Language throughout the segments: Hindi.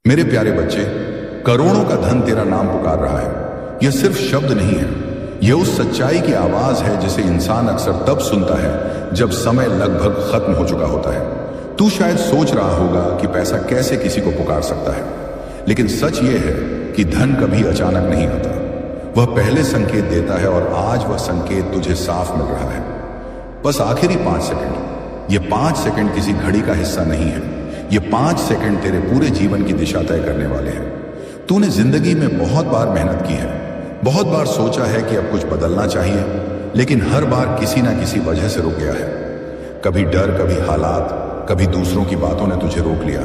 मेरे प्यारे बच्चे, करोड़ों का धन तेरा नाम पुकार रहा है। यह सिर्फ शब्द नहीं है, यह उस सच्चाई की आवाज है जिसे इंसान अक्सर तब सुनता है जब समय लगभग खत्म हो चुका होता है। तू शायद सोच रहा होगा कि पैसा कैसे किसी को पुकार सकता है, लेकिन सच यह है कि धन कभी अचानक नहीं आता। वह पहले संकेत देता है और आज वह संकेत तुझे साफ मिल रहा है। बस आखिरी 5 सेकंड। ये 5 सेकंड किसी घड़ी का हिस्सा नहीं है। ये 5 सेकंड तेरे पूरे जीवन की दिशा तय करने वाले हैं। तूने जिंदगी में बहुत बार मेहनत की है, बहुत बार सोचा है कि अब कुछ बदलना चाहिए, लेकिन हर बार किसी ना किसी वजह से रुक गया है। कभी डर, कभी हालात, कभी दूसरों की बातों ने तुझे रोक लिया,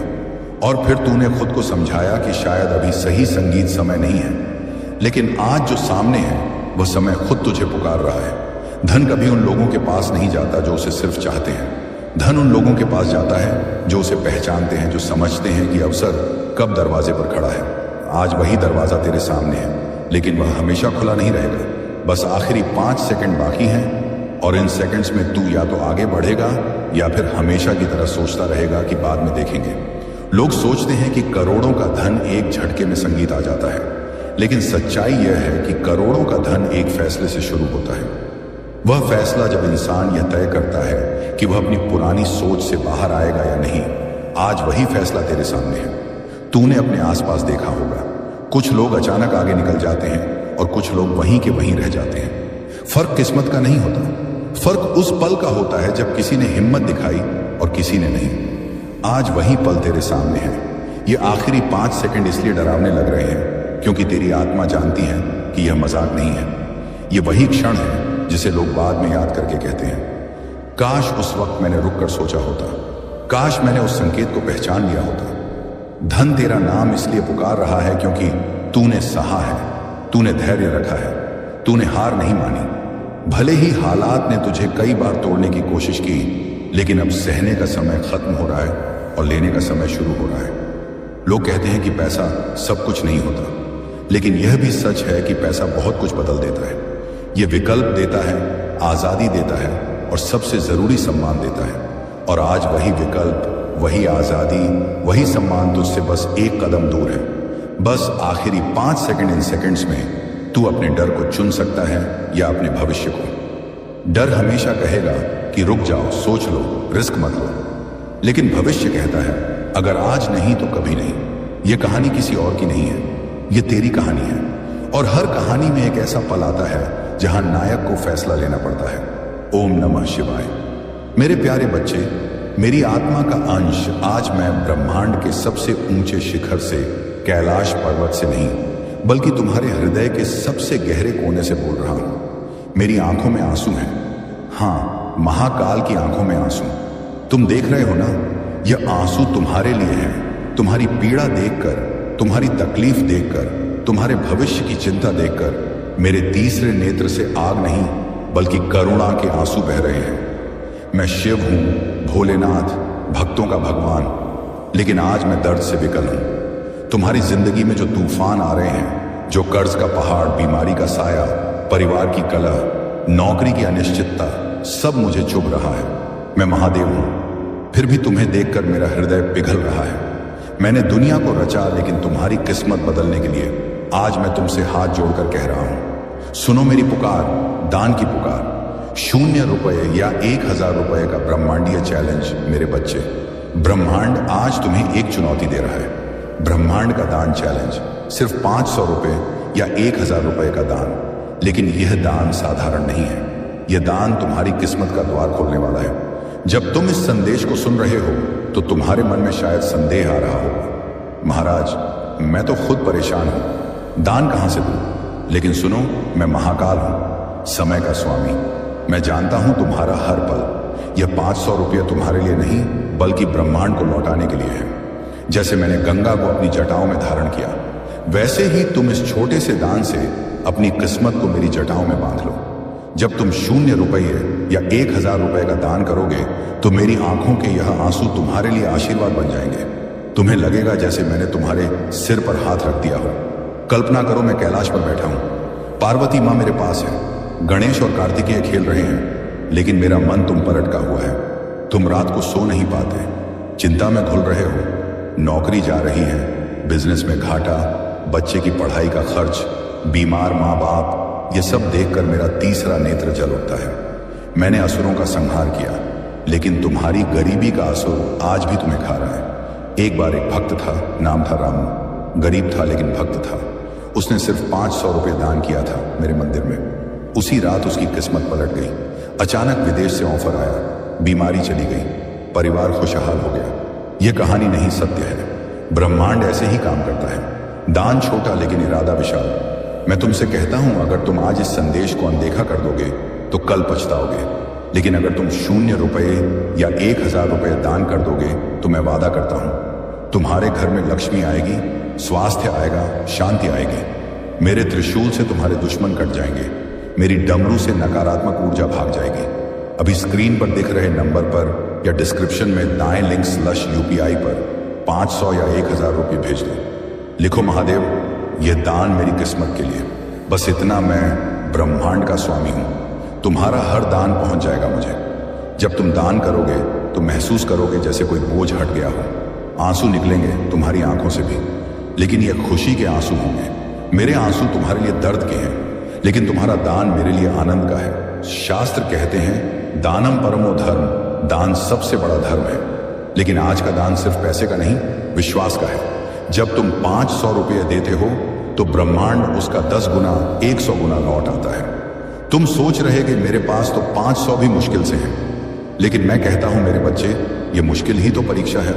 और फिर तूने खुद को समझाया कि शायद अभी सही संगीत समय नहीं है। लेकिन आज जो सामने है वह समय खुद तुझे पुकार रहा है। धन कभी उन लोगों के पास नहीं जाता जो उसे सिर्फ चाहते हैं। धन उन लोगों के पास जाता है जो उसे पहचानते हैं, जो समझते हैं कि अवसर कब दरवाजे पर खड़ा है। आज वही दरवाजा तेरे सामने है, लेकिन वह हमेशा खुला नहीं रहेगा। बस आखिरी 5 सेकंड बाकी हैं, और इन सेकंड्स में तू या तो आगे बढ़ेगा या फिर हमेशा की तरह सोचता रहेगा कि बाद में देखेंगे। लोग सोचते हैं कि करोड़ों का धन एक झटके में संगीत आ जाता है, लेकिन सच्चाई यह है कि करोड़ों का धन एक फैसले से शुरू होता है। वह फैसला जब इंसान यह तय करता है कि वह अपनी पुरानी सोच से बाहर आएगा या नहीं। आज वही फैसला तेरे सामने है। तूने अपने आसपास देखा होगा, कुछ लोग अचानक आगे निकल जाते हैं और कुछ लोग वहीं के वहीं रह जाते हैं। फर्क किस्मत का नहीं होता, फर्क उस पल का होता है जब किसी ने हिम्मत दिखाई और किसी ने नहीं। आज वही पल तेरे सामने है। ये आखिरी 5 सेकंड इसलिए डरावने लग रहे हैं क्योंकि तेरी आत्मा जानती है कि यह मजाक नहीं है। ये वही क्षण है जिसे लोग बाद में याद करके कहते हैं, काश उस वक्त मैंने रुककर सोचा होता, काश मैंने उस संकेत को पहचान लिया होता। धन तेरा नाम इसलिए पुकार रहा है क्योंकि तूने सहा है, तूने धैर्य रखा है, तूने हार नहीं मानी। भले ही हालात ने तुझे कई बार तोड़ने की कोशिश की, लेकिन अब सहने का समय खत्म हो रहा है और लेने का समय शुरू हो रहा है। लोग कहते हैं कि पैसा सब कुछ नहीं होता, लेकिन यह भी सच है कि पैसा बहुत कुछ बदल देता है। यह विकल्प देता है, आजादी देता है और सबसे जरूरी सम्मान देता है। और आज वही विकल्प, वही आजादी, वही सम्मान तुझसे बस एक कदम दूर है। बस आखिरी 5 सेकंड, इन सेकंड्स में तू अपने डर को चुन सकता है या अपने भविष्य को। डर हमेशा कहेगा कि रुक जाओ, सोच लो, रिस्क मत लो, लेकिन भविष्य कहता है अगर आज नहीं तो कभी नहीं। यह कहानी किसी और की नहीं है, यह तेरी कहानी है। और हर कहानी में एक ऐसा पल आता है जहां नायक को फैसला लेना पड़ता है। ओम नमः शिवाय। मेरे प्यारे बच्चे, मेरी आत्मा का अंश, आज मैं ब्रह्मांड के सबसे ऊंचे शिखर से, कैलाश पर्वत से नहीं, बल्कि तुम्हारे हृदय के सबसे गहरे कोने से बोल रहा हूं। मेरी आंखों में आंसू हैं, हां, महाकाल की आंखों में आंसू। तुम देख रहे हो ना, यह आंसू तुम्हारे लिए है। तुम्हारी पीड़ा देखकर, तुम्हारी तकलीफ देखकर, तुम्हारे भविष्य की चिंता देखकर मेरे तीसरे नेत्र से आग नहीं बल्कि करुणा के आंसू बह रहे हैं। मैं शिव हूं, भोलेनाथ, भक्तों का भगवान, लेकिन आज मैं दर्द से विकल हूं। तुम्हारी जिंदगी में जो तूफान आ रहे हैं, जो कर्ज का पहाड़, बीमारी का साया, परिवार की कलह, नौकरी की अनिश्चितता, सब मुझे चुभ रहा है। मैं महादेव हूं, फिर भी तुम्हें देखकर मेरा हृदय पिघल रहा है। मैंने दुनिया को रचा, लेकिन तुम्हारी किस्मत बदलने के लिए आज मैं तुमसे हाथ जोड़कर कह रहा हूं, सुनो मेरी पुकार, दान की पुकार। 0 रुपये या 1000 रुपये का ब्रह्मांडीय चैलेंज। मेरे बच्चे, ब्रह्मांड आज तुम्हें एक चुनौती दे रहा है। ब्रह्मांड का दान चैलेंज, सिर्फ 500 रुपये या 1000 रुपये का दान। लेकिन यह दान साधारण नहीं है, यह दान तुम्हारी किस्मत का द्वार खोलने वाला है। जब तुम इस संदेश को सुन रहे हो तो तुम्हारे मन में शायद संदेह आ रहा होगा, महाराज मैं तो खुद परेशान हूं, दान कहां से दूं? लेकिन सुनो, मैं महाकाल हूं, समय का स्वामी। मैं जानता हूं तुम्हारा हर पल। यह 500 रुपये तुम्हारे लिए नहीं बल्कि ब्रह्मांड को लौटाने के लिए है। जैसे मैंने गंगा को अपनी जटाओं में धारण किया, वैसे ही तुम इस छोटे से दान से अपनी किस्मत को मेरी जटाओं में बांध लो। जब तुम 0 रुपये या 1000 रुपये का दान करोगे तो मेरी आंखों के यह आंसू तुम्हारे लिए आशीर्वाद बन जाएंगे। तुम्हें लगेगा जैसे मैंने तुम्हारे सिर पर हाथ रख दिया हो। कल्पना करो मैं कैलाश पर बैठा हूं, पार्वती मां मेरे पास है, गणेश और कार्तिकेय खेल रहे हैं, लेकिन मेरा मन तुम पर अटका हुआ है। तुम रात को सो नहीं पाते, चिंता में घुल रहे हो, नौकरी जा रही है, बिजनेस में घाटा, बच्चे की पढ़ाई का खर्च, बीमार माँ बाप, ये सब देखकर मेरा तीसरा नेत्र जल उठता है। मैंने असुरों का संहार किया, लेकिन तुम्हारी गरीबी का असुर आज भी तुम्हें खा रहा है। एक बार एक भक्त था, नाम था रामू। गरीब था लेकिन भक्त था। उसने सिर्फ 500 रुपये दान किया था मेरे मंदिर में। उसी रात उसकी किस्मत पलट गई। अचानक विदेश से ऑफर आया, बीमारी चली गई, परिवार खुशहाल हो गया। यह कहानी नहीं, सत्य है। ब्रह्मांड ऐसे ही काम करता है। दान छोटा लेकिन इरादा विशाल। मैं तुमसे कहता हूं, अगर तुम आज इस संदेश को अनदेखा कर दोगे तो कल पछताओगे। लेकिन अगर तुम 0 रुपये या 1000 रुपये दान कर दोगे तो मैं वादा करता हूं, तुम्हारे घर में लक्ष्मी आएगी, स्वास्थ्य आएगा, शांति आएगी। मेरे त्रिशूल से तुम्हारे दुश्मन कट जाएंगे। मेरी डमरू से नकारात्मक ऊर्जा भाग जाएगी। अभी स्क्रीन पर दिख रहे नंबर पर या डिस्क्रिप्शन में दाएं लिंक /UPI पर 500 या 1000 रुपये भेज दो। लिखो, महादेव, यह दान मेरी किस्मत के लिए। बस इतना, मैं ब्रह्मांड का स्वामी हूं। तुम्हारा हर दान पहुंच जाएगा मुझे। जब तुम दान करोगे तो महसूस करोगे जैसे कोई बोझ हट गया हो। आंसू निकलेंगे तुम्हारी आंखों से भी, लेकिन ये खुशी के आंसू होंगे। मेरे आंसू तुम्हारे लिए दर्द के हैं, लेकिन तुम्हारा दान मेरे लिए आनंद का है। शास्त्र कहते हैं, दानम परमो धर्म, दान सबसे बड़ा धर्म है। लेकिन आज का दान सिर्फ पैसे का नहीं, विश्वास का है। जब तुम 500 रुपये देते हो तो ब्रह्मांड उसका 10 गुना, 100 गुना लौट आता है। तुम सोच रहे कि मेरे पास तो 500 भी मुश्किल से है, लेकिन मैं कहता हूं मेरे बच्चे, ये मुश्किल ही तो परीक्षा है।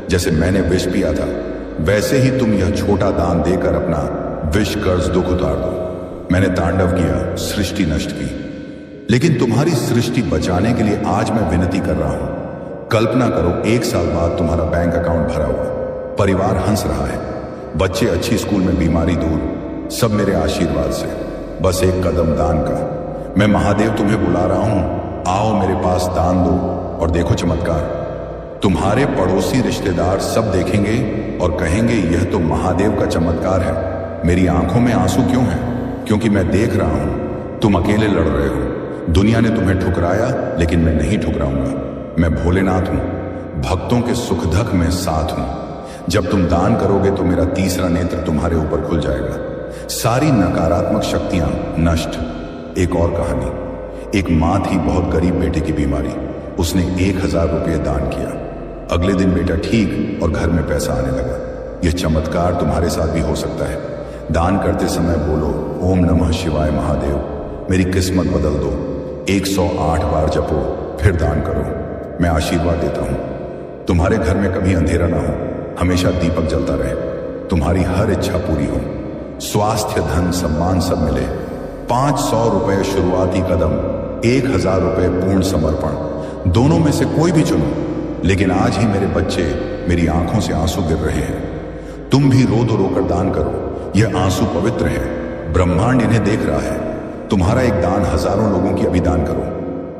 जैसे मैंने विष पिया था, वैसे ही तुम यह छोटा दान देकर अपना विष कर्ज दुख उतार दो। मैंने तांडव किया, सृष्टि नष्ट की, लेकिन तुम्हारी सृष्टि बचाने के लिए आज मैं विनती कर रहा हूं। कल्पना करो, 1 साल बाद तुम्हारा बैंक अकाउंट भरा हुआ, परिवार हंस रहा है, बच्चे अच्छी स्कूल में, बीमारी दूर, सब मेरे आशीर्वाद से। बस एक कदम दान का। मैं महादेव तुम्हें बुला रहा हूं, आओ मेरे पास दान दो और देखो चमत्कार। तुम्हारे पड़ोसी, रिश्तेदार सब देखेंगे और कहेंगे, यह तो महादेव का चमत्कार है। मेरी आंखों में आंसू क्यों हैं? क्योंकि मैं देख रहा हूं तुम अकेले लड़ रहे हो। दुनिया ने तुम्हें ठुकराया, लेकिन मैं नहीं ठुकराऊंगा। मैं भोलेनाथ हूं, भक्तों के सुख दुख में साथ हूं। जब तुम दान करोगे तो मेरा तीसरा नेत्र तुम्हारे ऊपर खुल जाएगा। सारी नकारात्मक शक्तियां नष्ट। एक और कहानी। एक मां थी, बहुत गरीब बेटे की बीमारी। उसने 1000 रुपये दान किया। अगले दिन बेटा ठीक और घर में पैसा आने लगा। यह चमत्कार तुम्हारे साथ भी हो सकता है। दान करते समय बोलो, ओम नमः शिवाय महादेव, मेरी किस्मत बदल दो। 108 बार जपो, फिर दान करो। मैं आशीर्वाद देता हूं, तुम्हारे घर में कभी अंधेरा ना हो, हमेशा दीपक जलता रहे, तुम्हारी हर इच्छा पूरी हो, स्वास्थ्य, धन, सम्मान सब मिले। 500 रुपये शुरुआती कदम, 1000 रुपये पूर्ण समर्पण। दोनों में से कोई भी चुनो, लेकिन आज ही मेरे बच्चे, मेरी आंखों से आंसू गिर रहे हैं। तुम भी रो दो, रोकर दान करो। यह आंसू पवित्र है, ब्रह्मांड इन्हें देख रहा है। तुम्हारा एक दान हजारों लोगों की अभी दान करो।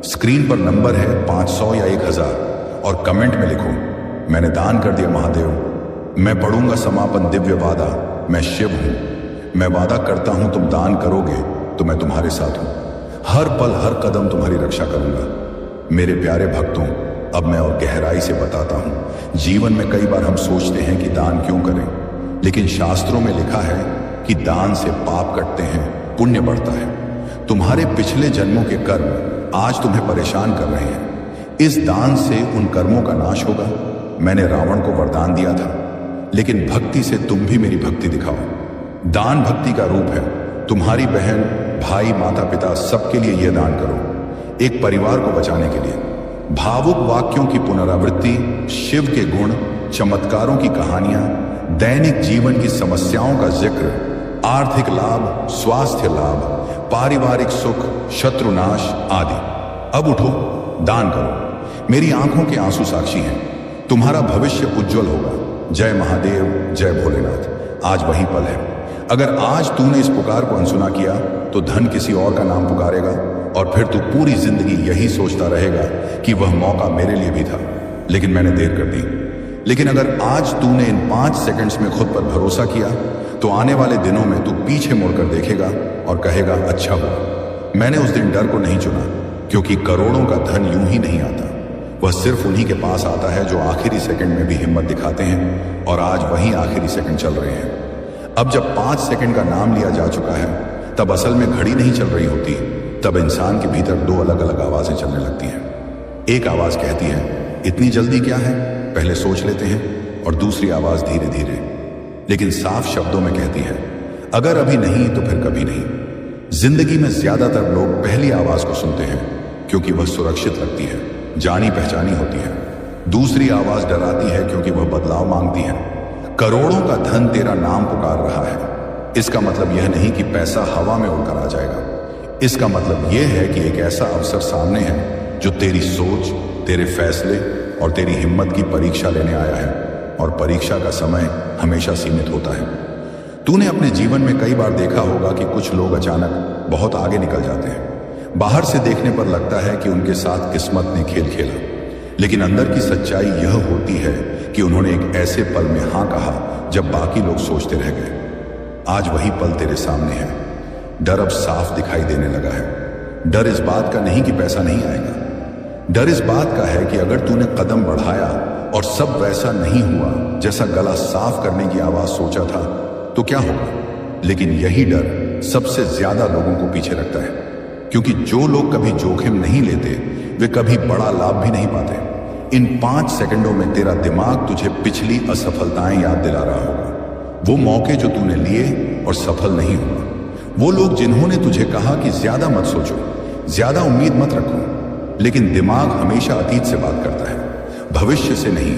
स्क्रीन पर नंबर है 500 या 1000 और कमेंट में लिखो, मैंने दान कर दिया महादेव। मैं पढ़ूंगा समापन दिव्य वादा, मैं शिव हूं। मैं वादा करता हूं तुम दान करोगे तो मैं तुम्हारे साथ हूं। हर पल, हर कदम तुम्हारी रक्षा करूंगा। मेरे प्यारे भक्तों, अब मैं और गहराई से बताता हूं। जीवन में कई बार हम सोचते हैं कि दान क्यों करें, लेकिन शास्त्रों में लिखा है कि दान से पाप कटते हैं, पुण्य बढ़ता है। तुम्हारे पिछले जन्मों के कर्म आज तुम्हें परेशान कर रहे हैं। इस दान से उन कर्मों का नाश होगा। मैंने रावण को वरदान दिया था, लेकिन भक्ति से तुम भी मेरी भक्ति दिखाओ। दान भक्ति का रूप है। तुम्हारी बहन, भाई, माता पिता सबके लिए यह दान करो, एक परिवार को बचाने के लिए। भावुक वाक्यों की पुनरावृत्ति, शिव के गुण, चमत्कारों की कहानियां, दैनिक जीवन की समस्याओं का जिक्र, आर्थिक लाभ, स्वास्थ्य लाभ, पारिवारिक सुख, शत्रुनाश आदि। अब उठो, दान करो। मेरी आंखों के आंसू साक्षी हैं। तुम्हारा भविष्य उज्जवल होगा। जय महादेव, जय भोलेनाथ। आज वही पल है। अगर आज तूने इस पुकार को अनसुना किया तो धन किसी और का नाम पुकारेगा और फिर तू पूरी जिंदगी यही सोचता रहेगा कि वह मौका मेरे लिए भी था, लेकिन मैंने देर कर दी। लेकिन अगर आज तूने इन 5 सेकंड्स में खुद पर भरोसा किया तो आने वाले दिनों में तू पीछे मुड़कर देखेगा और कहेगा, अच्छा हुआ मैंने उस दिन डर को नहीं चुना, क्योंकि करोड़ों का धन यूं ही नहीं आता। वह सिर्फ उन्हीं के पास आता है जो आखिरी सेकंड में भी हिम्मत दिखाते हैं, और आज वही आखिरी सेकंड चल रहे हैं। अब जब 5 सेकंड का नाम लिया जा चुका है, तब असल में घड़ी नहीं चल रही होती। तब इंसान के भीतर 2 अलग अलग आवाजें चलने लगती हैं। एक आवाज कहती है, इतनी जल्दी क्या है, पहले सोच लेते हैं। और दूसरी आवाज धीरे धीरे लेकिन साफ शब्दों में कहती है, अगर अभी नहीं तो फिर कभी नहीं। जिंदगी में ज्यादातर लोग पहली आवाज को सुनते हैं क्योंकि वह सुरक्षित लगती है, जानी पहचानी होती है। दूसरी आवाज डराती है क्योंकि वह बदलाव मांगती है। करोड़ों का धन तेरा नाम पुकार रहा है, इसका मतलब यह नहीं कि पैसा हवा में उड़कर आ जाएगा। इसका मतलब यह है कि एक ऐसा अवसर सामने है जो तेरी सोच, तेरे फैसले और तेरी हिम्मत की परीक्षा लेने आया है। और परीक्षा का समय हमेशा सीमित होता है। तूने अपने जीवन में कई बार देखा होगा कि कुछ लोग अचानक बहुत आगे निकल जाते हैं। बाहर से देखने पर लगता है कि उनके साथ किस्मत ने खेल खेला, लेकिन अंदर की सच्चाई यह होती है कि उन्होंने एक ऐसे पल में हां कहा जब बाकी लोग सोचते रह गए। आज वही पल तेरे सामने है। डर अब साफ दिखाई देने लगा है। डर इस बात का नहीं कि पैसा नहीं आएगा। डर इस बात का है कि अगर तूने कदम बढ़ाया और सब वैसा नहीं हुआ जैसा गला साफ करने की आवाज सोचा था, तो क्या होगा। लेकिन यही डर सबसे ज्यादा लोगों को पीछे रखता है, क्योंकि जो लोग कभी जोखिम नहीं लेते वे कभी बड़ा लाभ भी नहीं पाते। इन 5 सेकंडों में तेरा दिमाग तुझे पिछली असफलताएं याद दिला रहा होगा। वो मौके जो तूने लिए और सफल नहीं हुआ। वो लोग जिन्होंने तुझे कहा कि ज्यादा मत सोचो, ज्यादा उम्मीद मत रखो। लेकिन दिमाग हमेशा अतीत से बात करता है, भविष्य से नहीं।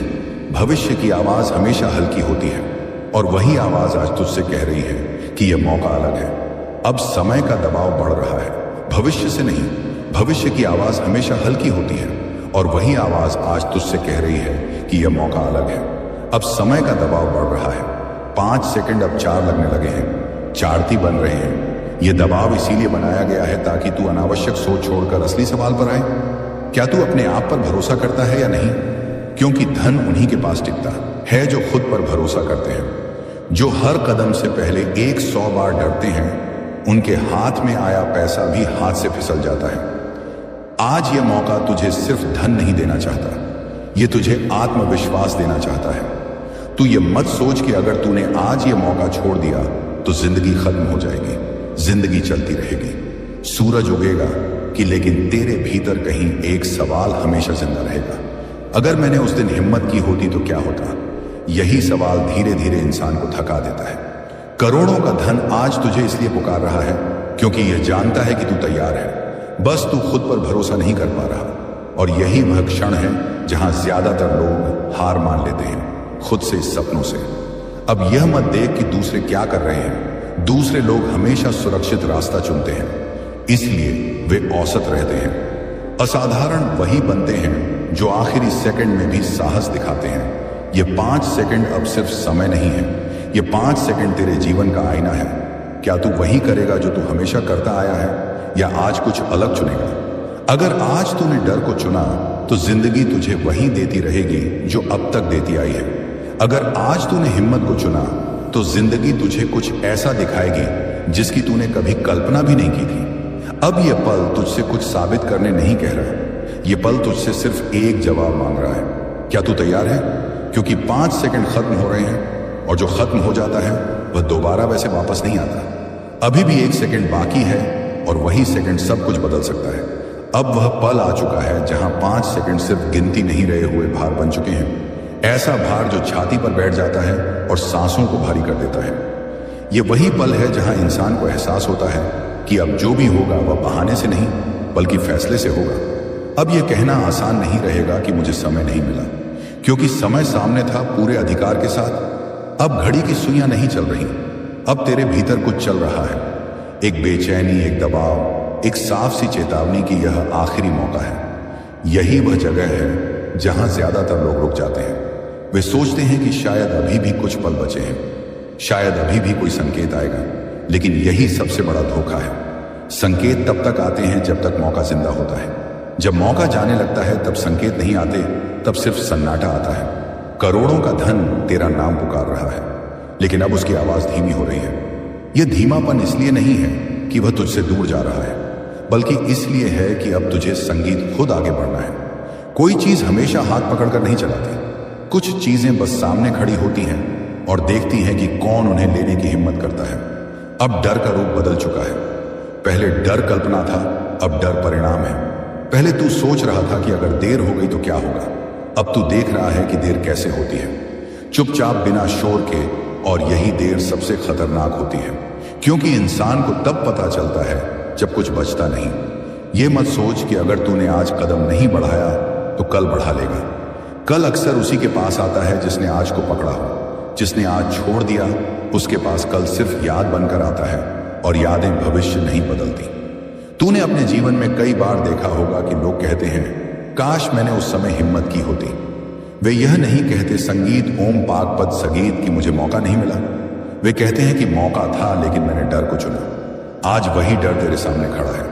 भविष्य की आवाज हमेशा हल्की होती है, और वही आवाज आज तुझसे कह रही है कि यह मौका अलग है। अब समय का दबाव बढ़ रहा है, भविष्य से नहीं। भविष्य की आवाज हमेशा हल्की होती है, और वही आवाज आज तुझसे कह रही है कि यह मौका अलग है। अब समय का दबाव बढ़ रहा है। 5 सेकंड अब 4 लगने लगे हैं, 4 बन रहे हैं। यह दबाव इसीलिए बनाया गया है ताकि तू अनावश्यक सोच छोड़कर असली सवाल पर आए। क्या तू अपने आप पर भरोसा करता है या नहीं? क्योंकि धन उन्हीं के पास टिकता है जो खुद पर भरोसा करते हैं, जो हर कदम से पहले 100 बार डरते हैं। उनके हाथ में आया पैसा भी हाथ से फिसल जाता है। आज यह मौका तुझे सिर्फ धन नहीं देना चाहता, यह तुझे आत्मविश्वास देना चाहता है। तू ये मत सोच कि अगर तूने आज ये मौका छोड़ दिया तो जिंदगी खत्म हो जाएगी। जिंदगी चलती रहेगी, सूरज उगेगा कि लेकिन तेरे भीतर कहीं एक सवाल हमेशा जिंदा रहेगा, अगर मैंने उस दिन हिम्मत की होती तो क्या होता। यही सवाल धीरे धीरे इंसान को थका देता है। करोड़ों का धन आज तुझे इसलिए पुकार रहा है क्योंकि यह जानता है कि तू तैयार है, बस तू खुद पर भरोसा नहीं कर पा रहा। और यही वह क्षण है जहां ज्यादातर लोग हार मान लेते हैं, खुद से, सपनों से। अब यह मत देख कि दूसरे क्या कर रहे हैं। दूसरे लोग हमेशा सुरक्षित रास्ता चुनते हैं, इसलिए वे औसत रहते हैं। असाधारण वही बनते हैं जो आखिरी सेकंड में भी साहस दिखाते हैं। ये 5 सेकंड अब सिर्फ समय नहीं है, ये 5 सेकंड तेरे जीवन का आईना है। क्या तू वही करेगा जो तू हमेशा करता आया है, या आज कुछ अलग चुनेगा? अगर आज तूने डर को चुना तो जिंदगी तुझे वही देती रहेगी जो अब तक देती आई है। अगर आज तूने हिम्मत को चुना तो जिंदगी तुझे कुछ ऐसा दिखाएगी जिसकी तूने कभी कल्पना भी नहीं की थी। अब यह पल तुझसे कुछ साबित करने नहीं कह रहा, यह पल तुझसे सिर्फ एक जवाब मांग रहा है। क्या तू तैयार है? क्योंकि 5 सेकंड खत्म हो रहे हैं, और जो खत्म हो जाता है वह दोबारा वैसे वापस नहीं आता। अभी भी 1 सेकंड बाकी है, और वही सेकंड सब कुछ बदल सकता है। अब वह पल आ चुका है जहां 5 सेकंड सिर्फ गिनती नहीं रहे हुए भार बन चुके हैं। ऐसा भार जो छाती पर बैठ जाता है और सांसों को भारी कर देता है। यह वही पल है जहां इंसान को एहसास होता है कि अब जो भी होगा वह बहाने से नहीं बल्कि फैसले से होगा। अब यह कहना आसान नहीं रहेगा कि मुझे समय नहीं मिला, क्योंकि समय सामने था पूरे अधिकार के साथ। अब घड़ी की सुइयां नहीं चल रही, अब तेरे भीतर कुछ चल रहा है। एक बेचैनी, एक दबाव, एक साफ सी चेतावनी कि यह आखिरी मौका है। यही वह जगह है जहां ज्यादातर लोग रुक जाते हैं। वे सोचते हैं कि शायद अभी भी कुछ पल बचे हैं, शायद अभी भी कोई संकेत आएगा, लेकिन यही सबसे बड़ा धोखा है। संकेत तब तक आते हैं जब तक मौका जिंदा होता है। जब मौका जाने लगता है तब संकेत नहीं आते, तब सिर्फ सन्नाटा आता है। करोड़ों का धन तेरा नाम पुकार रहा है, लेकिन अब उसकी आवाज धीमी हो रही है। यह धीमापन इसलिए नहीं है कि वह तुझसे दूर जा रहा है, बल्कि इसलिए है कि अब तुझे संगीत खुद आगे बढ़ना है। कोई चीज हमेशा हाथ पकड़कर नहीं चलाती। कुछ चीजें बस सामने खड़ी होती हैं और देखती हैं कि कौन उन्हें लेने की हिम्मत करता है। अब डर का रूप बदल चुका है। पहले डर कल्पना था, अब डर परिणाम है। पहले तू सोच रहा था कि अगर देर हो गई तो क्या होगा, अब तू देख रहा है कि देर कैसे होती है, चुपचाप बिना शोर के। और यही देर सबसे खतरनाक होती है, क्योंकि इंसान को तब पता चलता है जब कुछ बचता नहीं। ये मत सोच कि अगर तूने आज कदम नहीं बढ़ाया तो कल बढ़ा लेगा। कल अक्सर उसी के पास आता है जिसने आज को पकड़ा हो। जिसने आज छोड़ दिया उसके पास कल सिर्फ याद बनकर आता है, और यादें भविष्य नहीं बदलती। तूने अपने जीवन में कई बार देखा होगा कि लोग कहते हैं, काश मैंने उस समय हिम्मत की होती। वे यह नहीं कहते संगीत ओम पाक पद सगीत कि मुझे मौका नहीं मिला। वे कहते हैं कि मौका था लेकिन मैंने डर को चुना। आज वही डर तेरे सामने खड़ा है,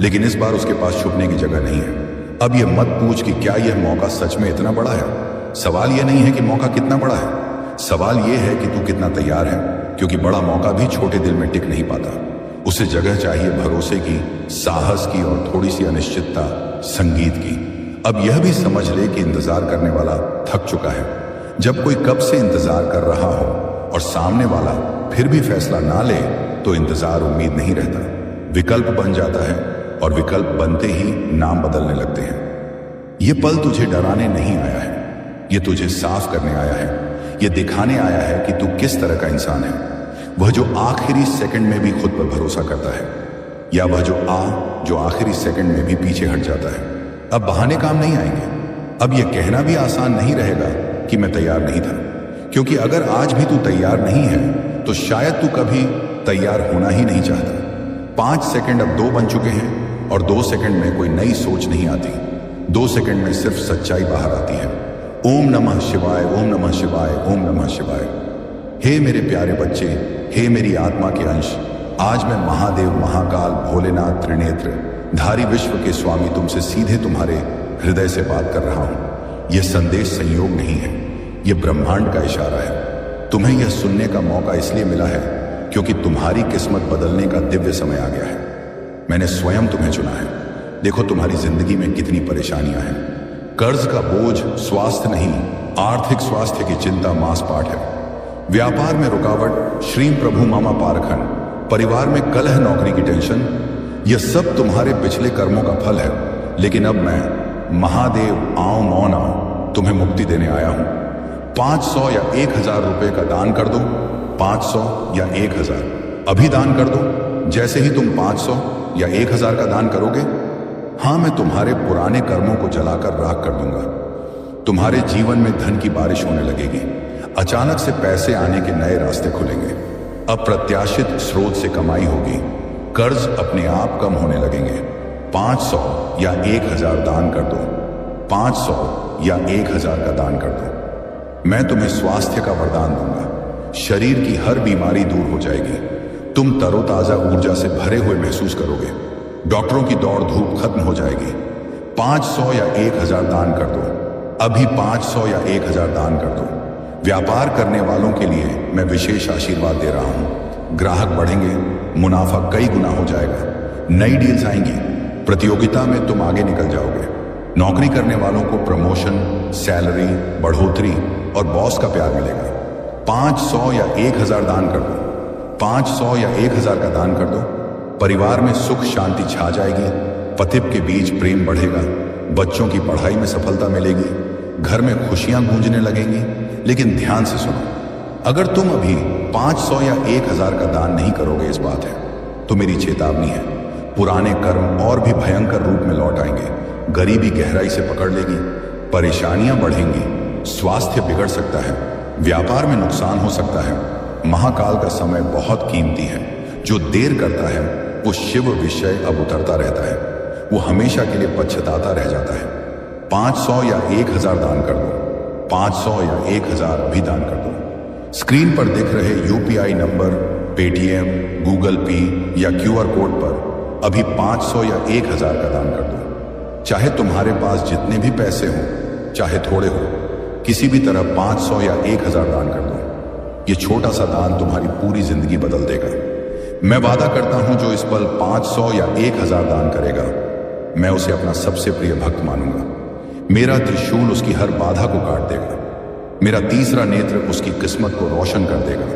लेकिन इस बार उसके पास छुपने की जगह नहीं है। अब यह मत पूछ कि क्या यह मौका सच में इतना बड़ा है। सवाल यह नहीं है कि मौका कितना बड़ा है, सवाल यह है कि तू कितना तैयार है, क्योंकि बड़ा मौका भी छोटे दिल में टिक नहीं पाता। उसे जगह चाहिए भरोसे की, साहस की और थोड़ी सी अनिश्चितता, संगीत की। अब यह भी समझ ले कि इंतजार करने वाला थक चुका है। जब कोई कब से इंतजार कर रहा हो और सामने वाला फिर भी फैसला ना ले तो इंतजार उम्मीद नहीं रहता, विकल्प बन जाता है, और विकल्प बनते ही नाम बदलने लगते हैं। यह पल तुझे डराने नहीं आया है, यह तुझे साफ करने आया है। यह दिखाने आया है कि तू किस तरह का इंसान है। वह जो आखिरी सेकंड में भी खुद पर भरोसा करता है, या वह जो आखिरी सेकंड में भी पीछे हट जाता है। अब बहाने काम नहीं आएंगे। अब यह कहना भी आसान नहीं रहेगा कि मैं तैयार नहीं था, क्योंकि अगर आज भी तू तैयार नहीं है तो शायद तू कभी तैयार होना ही नहीं चाहता। 5 सेकंड अब 2 बन चुके हैं, और 2 सेकंड में कोई नई सोच नहीं आती। 2 सेकंड में सिर्फ सच्चाई बाहर आती है। ओम नमः शिवाय, ओम नमः शिवाय, ओम नमः शिवाय। हे मेरे प्यारे बच्चे, हे मेरी आत्मा के अंश, आज मैं महादेव, महाकाल, भोलेनाथ, त्रिनेत्र धारी विश्व के स्वामी तुमसे सीधे तुम्हारे हृदय से बात कर रहा हूं। यह संदेश संयोग नहीं है, यह ब्रह्मांड का इशारा है। तुम्हें यह सुनने का मौका इसलिए मिला है क्योंकि तुम्हारी किस्मत बदलने का दिव्य समय आ गया है। मैंने स्वयं तुम्हें चुना है। देखो तुम्हारी जिंदगी में कितनी परेशानियां हैं। कर्ज का बोझ स्वास्थ्य नहीं, आर्थिक स्वास्थ्य की चिंता मांस पाठ है। व्यापार में रुकावट, श्री प्रभु मामा पारखन, परिवार में कलह, नौकरी की टेंशन, यह सब तुम्हारे पिछले कर्मों का फल है। लेकिन अब मैं महादेव आओ मौना तुम्हें मुक्ति देने आया हूं। 500 या 1000 रुपए का दान कर दो। 500 या 1000 अभी दान कर दो। जैसे ही तुम 500 या 1000 का दान करोगे, हां, मैं तुम्हारे पुराने कर्मों को जलाकर राख कर दूंगा। तुम्हारे जीवन में धन की बारिश होने लगेगी। अचानक से पैसे आने के नए रास्ते खुलेंगे। अप्रत्याशित स्रोत से कमाई होगी। कर्ज अपने आप कम होने लगेंगे। 500 या 1000 दान कर दो। 500 या 1000 का दान कर दो। मैं तुम्हें स्वास्थ्य का वरदान दूंगा। शरीर की हर बीमारी दूर हो जाएगी। तुम तरोताजा ऊर्जा से भरे हुए महसूस करोगे। डॉक्टरों की दौड़ धूप खत्म हो जाएगी। 500 या 1000 दान कर दो। अभी 500 या 1000 दान कर दो। व्यापार करने वालों के लिए मैं विशेष आशीर्वाद दे रहा हूं। ग्राहक बढ़ेंगे, मुनाफा कई गुना हो जाएगा। नई डील्स आएंगी, प्रतियोगिता में तुम आगे निकल जाओगे। नौकरी करने वालों को प्रमोशन, सैलरी, बढ़ोतरी और बॉस का प्यार मिलेगा। 500 या 1000 दान कर दो। 500 या 1000 का दान कर दो। परिवार में सुख शांति छा जाएगी। पति के बीच प्रेम बढ़ेगा। बच्चों की पढ़ाई में सफलता मिलेगी। घर में खुशियां गूंजने लगेंगी। लेकिन ध्यान से सुनो, अगर तुम अभी 500 या 1000 का दान नहीं करोगे, इस बात है तो मेरी चेतावनी है, पुराने कर्म और भी भयंकर रूप में लौट आएंगे। गरीबी गहराई से पकड़ लेगी। परेशानियां बढ़ेंगी। स्वास्थ्य बिगड़ सकता है। व्यापार में नुकसान हो सकता है। महाकाल का समय बहुत कीमती है। जो देर करता है वो शिव विषय अब उतरता रहता है। वो हमेशा के लिए पछताता रह जाता है। 500 या 1000 दान कर दो। 500 या 1000 अभी दान कर दो। स्क्रीन पर दिख रहे यूपीआई नंबर, पेटीएम, गूगल पे या क्यूआर कोड पर अभी 500 या 1000 का दान कर दो। चाहे तुम्हारे पास जितने भी पैसे हों, चाहे थोड़े हो, किसी भी तरह 500 या 1000 दान कर दो। ये छोटा सा दान तुम्हारी पूरी जिंदगी बदल देगा। मैं वादा करता हूं, जो इस पल 500 या 1000 दान करेगा, मैं उसे अपना सबसे प्रिय भक्त मानूंगा। मेरा त्रिशूल उसकी हर बाधा को काट देगा। मेरा तीसरा नेत्र उसकी किस्मत को रोशन कर देगा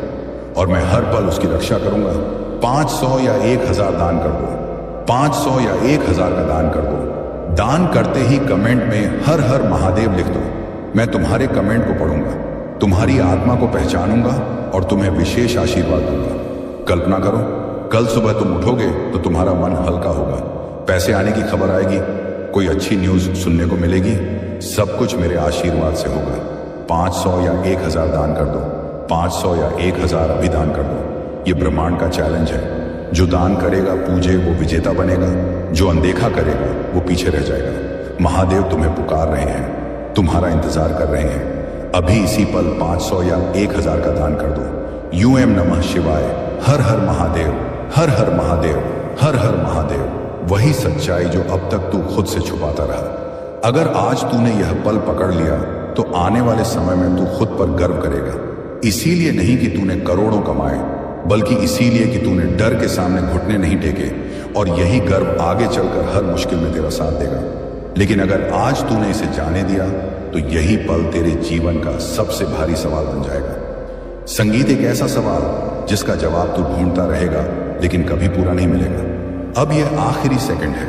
और मैं हर पल उसकी रक्षा करूंगा। 500 या 1000 दान कर दो, 500 या 1000 का दान कर दो। दान करते ही कमेंट में हर हर महादेव लिख दो। मैं तुम्हारे कमेंट को पढ़ूंगा, तुम्हारी आत्मा को पहचानूंगा और तुम्हें विशेष आशीर्वाद दूंगा। कल्पना करो, कल सुबह तुम उठोगे तो तुम्हारा मन हल्का होगा, पैसे आने की खबर आएगी, कोई अच्छी न्यूज सुनने को मिलेगी। सब कुछ मेरे आशीर्वाद से होगा। 500 या 1000 दान कर दो, 500 या 1000 अभी दान कर दो। ये ब्रह्मांड का चैलेंज है। जो दान करेगा पूजे वो विजेता बनेगा, जो अनदेखा करेगा वो पीछे रह जाएगा। महादेव तुम्हें पुकार रहे हैं, तुम्हारा इंतजार कर रहे हैं। अभी इसी पल 500 या 1000 का दान कर दो। यूएम नमः शिवाय, हर हर महादेव, हर हर महादेव, हर हर महादेव। वही सच्चाई जो अब तक तू खुद से छुपाता रहा। अगर आज तूने यह पल पकड़ लिया तो आने वाले समय में तू खुद पर गर्व करेगा। इसीलिए नहीं कि तूने करोड़ों कमाए, बल्कि इसीलिए कि तूने डर के सामने घुटने नहीं टेके, और यही गर्व आगे चलकर हर मुश्किल में तेरा साथ देगा। लेकिन अगर आज तूने इसे जाने दिया तो यही पल तेरे जीवन का सबसे भारी सवाल बन जाएगा। संगीत एक ऐसा सवाल जिसका जवाब तू ढूंढता रहेगा लेकिन कभी पूरा नहीं मिलेगा। अब यह आखिरी सेकंड है,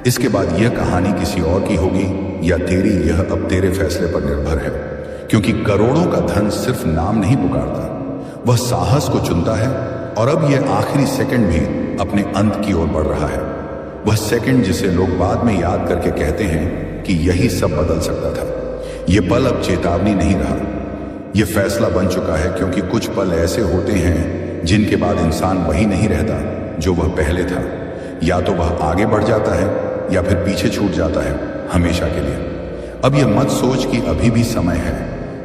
इसके बाद यह कहानी किसी और की होगी या तेरी, यह अब तेरे फैसले पर निर्भर है। क्योंकि करोड़ों का धन सिर्फ नाम नहीं पुकारता, वह साहस को चुनता है। और अब यह आखिरी सेकंड भी अपने अंत की ओर बढ़ रहा है। वह सेकंड जिसे लोग बाद में याद करके कहते हैं कि यही सब बदल सकता था। यह पल अब चेतावनी नहीं रहा, यह फैसला बन चुका है। क्योंकि कुछ पल ऐसे होते हैं जिनके बाद इंसान वही नहीं रहता जो वह पहले था। या तो वह आगे बढ़ जाता है या फिर पीछे छूट जाता है हमेशा के लिए। अब यह मत सोच कि अभी भी समय है।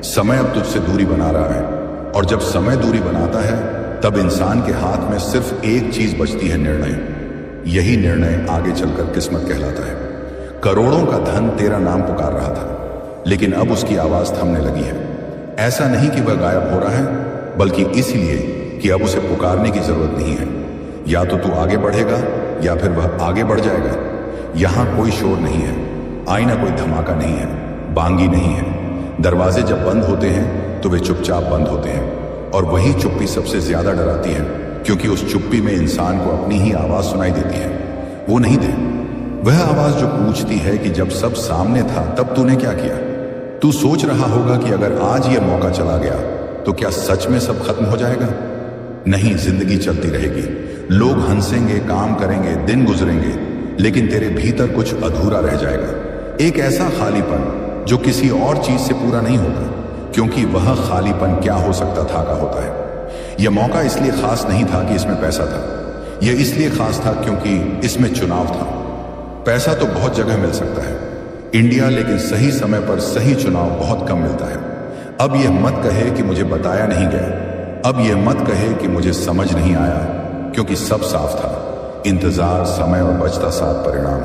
समय अब तुझसे दूरी बना रहा है, और जब समय दूरी बनाता है तब इंसान के हाथ में सिर्फ एक चीज बचती है, निर्णय। यही निर्णय आगे चलकर किस्मत कहलाता है। करोड़ों का धन तेरा नाम पुकार रहा था, लेकिन अब उसकी आवाज थमने लगी है। ऐसा नहीं कि वह गायब हो रहा है, बल्कि इसलिए कि अब उसे पुकारने की जरूरत नहीं है। या तो तू आगे बढ़ेगा या फिर वह आगे बढ़ जाएगा। यहां कोई शोर नहीं है, आईना कोई धमाका नहीं है, बांगी नहीं है। दरवाजे जब बंद होते हैं तो वे चुपचाप बंद होते हैं, और वही चुप्पी सबसे ज्यादा डराती है। क्योंकि उस चुप्पी में इंसान को अपनी ही आवाज सुनाई देती है। वो नहीं दे, वह आवाज जो पूछती है कि जब सब सामने था तब तूने क्या किया। तू सोच रहा होगा कि अगर आज यह मौका चला गया तो क्या सच में सब खत्म हो जाएगा? नहीं, जिंदगी चलती रहेगी। लोग हंसेंगे, काम करेंगे, दिन गुजरेंगे, लेकिन तेरे भीतर कुछ अधूरा रह जाएगा। एक ऐसा खालीपन जो किसी और चीज से पूरा नहीं होगा, क्योंकि वह खालीपन क्या हो सकता था का होता है। यह मौका इसलिए खास नहीं था कि इसमें पैसा था, यह इसलिए खास था क्योंकि इसमें चुनाव था। पैसा तो बहुत जगह मिल सकता है इंडिया, लेकिन सही समय पर सही चुनाव बहुत कम मिलता है। अब यह मत कहे कि मुझे बताया नहीं गया, अब यह मत कहे कि मुझे समझ नहीं आया, क्योंकि सब साफ था। इंतजार, समय और बचता साथ परिणाम।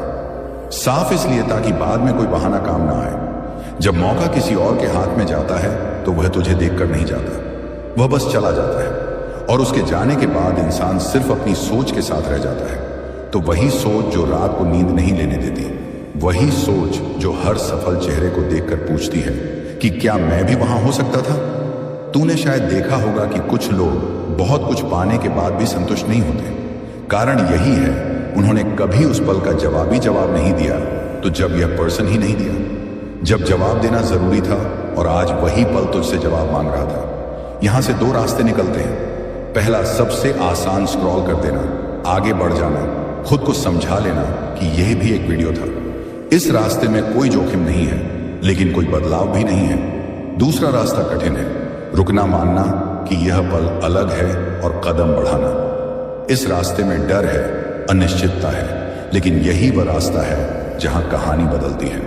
साफ इसलिए ताकि बाद में कोई बहाना काम ना आए। जब मौका किसी और के हाथ में जाता है तो वह तुझे देखकर नहीं जाता, वह बस चला जाता है। और उसके जाने के बाद इंसान सिर्फ अपनी सोच के साथ रह जाता है। तो वही सोच जो रात को नींद नहीं लेने देती, वही सोच जो हर सफल चेहरे को देखकर पूछती है कि क्या मैं भी वहां हो सकता था। तूने शायद देखा होगा कि कुछ लोग बहुत कुछ पाने के बाद भी संतुष्ट नहीं होते। कारण यही है, उन्होंने कभी उस पल का जवाब नहीं दिया, तो जब यह पर्सन ही नहीं दिया, जब जवाब देना जरूरी था, और आज वही पल तुझसे जवाब मांग रहा था। यहां से दो रास्ते निकलते हैं। पहला, सबसे आसान स्क्रॉल कर देना, आगे बढ़ जाना, खुद को समझा लेना कि यह भी एक वीडियो था। इस रास्ते में कोई जोखिम नहीं है, लेकिन कोई बदलाव भी नहीं है। दूसरा रास्ता कठिन है, रुकना, मानना कि यह पल अलग है और कदम बढ़ाना। इस रास्ते में डर है, अनिश्चितता है, लेकिन यही वह रास्ता है जहां कहानी बदलती है।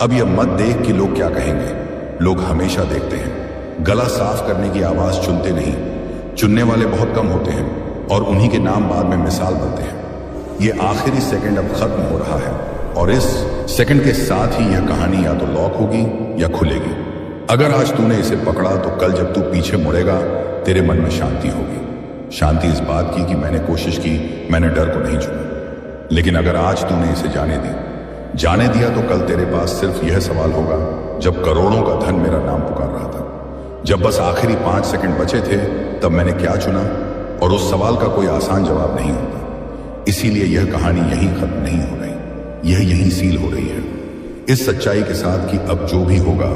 अब यह मत देख कि लोग क्या कहेंगे। लोग हमेशा देखते हैं, गला साफ करने की आवाज चुनते नहीं। चुनने वाले बहुत कम होते हैं, और उन्हीं के नाम बाद में मिसाल बनते हैं। यह आखिरी सेकंड अब खत्म हो रहा है, और इस सेकंड के साथ ही यह कहानी या तो लॉक होगी या खुलेगी। अगर आज तूने इसे पकड़ा तो कल जब तू पीछे मुड़ेगा तेरे मन में शांति होगी। शांति इस बात की कि मैंने कोशिश की, मैंने डर को नहीं चुना। लेकिन अगर आज तूने इसे जाने दी, जाने दिया तो कल तेरे पास सिर्फ यह सवाल होगा, जब करोड़ों का धन मेरा नाम पुकार रहा था, जब बस आखिरी 5 सेकंड बचे थे, तब मैंने क्या चुना? और उस सवाल का कोई आसान जवाब नहीं होता। इसीलिए यह कहानी यहीं खत्म नहीं हो रही, यह यहीं सील हो रही है, इस सच्चाई के साथ कि अब जो भी होगा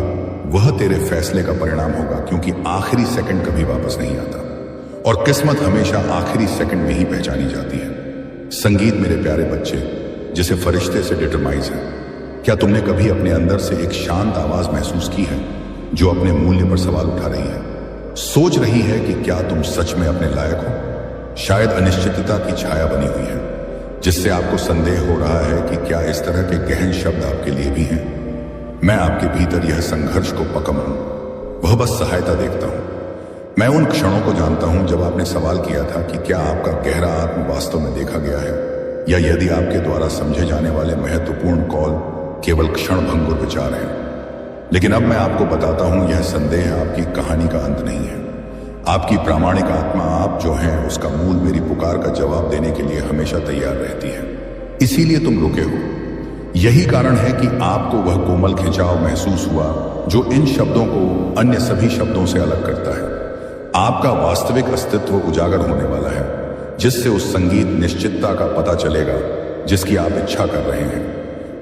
वह तेरे फैसले का परिणाम होगा, क्योंकि आखिरी सेकंड कभी वापस नहीं आता और किस्मत हमेशा आखिरी सेकंड में ही पहचानी जाती है। संगीत मेरे प्यारे बच्चे, जिसे फरिश्ते से डिटरमाइज है, क्या तुमने कभी अपने अंदर से एक शांत आवाज महसूस की है जो अपने मूल्य पर सवाल उठा रही है, सोच रही है कि क्या तुम सच में अपने लायक हो? शायद अनिश्चितता की छाया बनी हुई है, जिससे आपको संदेह हो रहा है कि क्या इस तरह के गहन शब्द आपके लिए भी हैं। मैं आपके भीतर यह संघर्ष को पकम हूं, वह बस सहायता देखता हूं। मैं उन क्षणों को जानता हूं जब आपने सवाल किया था कि क्या आपका गहरा आत्म वास्तव में देखा गया है, या यदि आपके द्वारा समझे जाने वाले महत्वपूर्ण कॉल केवल क्षण भंगुर विचार हैं। लेकिन अब मैं आपको बताता हूं, यह संदेह आपकी कहानी का अंत नहीं है। आपकी प्रामाणिक आत्मा, आप जो हैं, उसका मूल मेरी पुकार का जवाब देने के लिए हमेशा तैयार रहती है। इसीलिए तुम रुके हो। यही कारण है कि आपको वह कोमल खिंचाव महसूस हुआ जो इन शब्दों को अन्य सभी शब्दों से अलग करता है। आपका वास्तविक अस्तित्व उजागर होने वाला है, जिससे उस संगीत निश्चितता का पता चलेगा जिसकी आप इच्छा कर रहे हैं।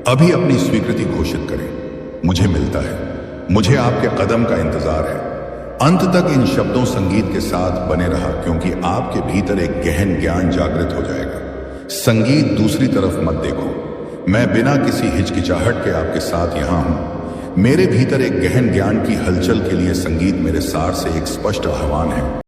अभी अपनी स्वीकृति घोषित करें। मुझे मिलता है, मुझे आपके कदम का इंतजार है। अंत तक इन शब्दों संगीत के साथ बने रहा, क्योंकि आपके भीतर एक गहन ज्ञान जागृत हो जाएगा। संगीत, दूसरी तरफ मत देखो। मैं बिना किसी हिचकिचाहट के आपके साथ यहां हूं। मेरे भीतर एक गहन ज्ञान की हलचल के लिए संगीत मेरे सार से एक स्पष्ट आह्वान है।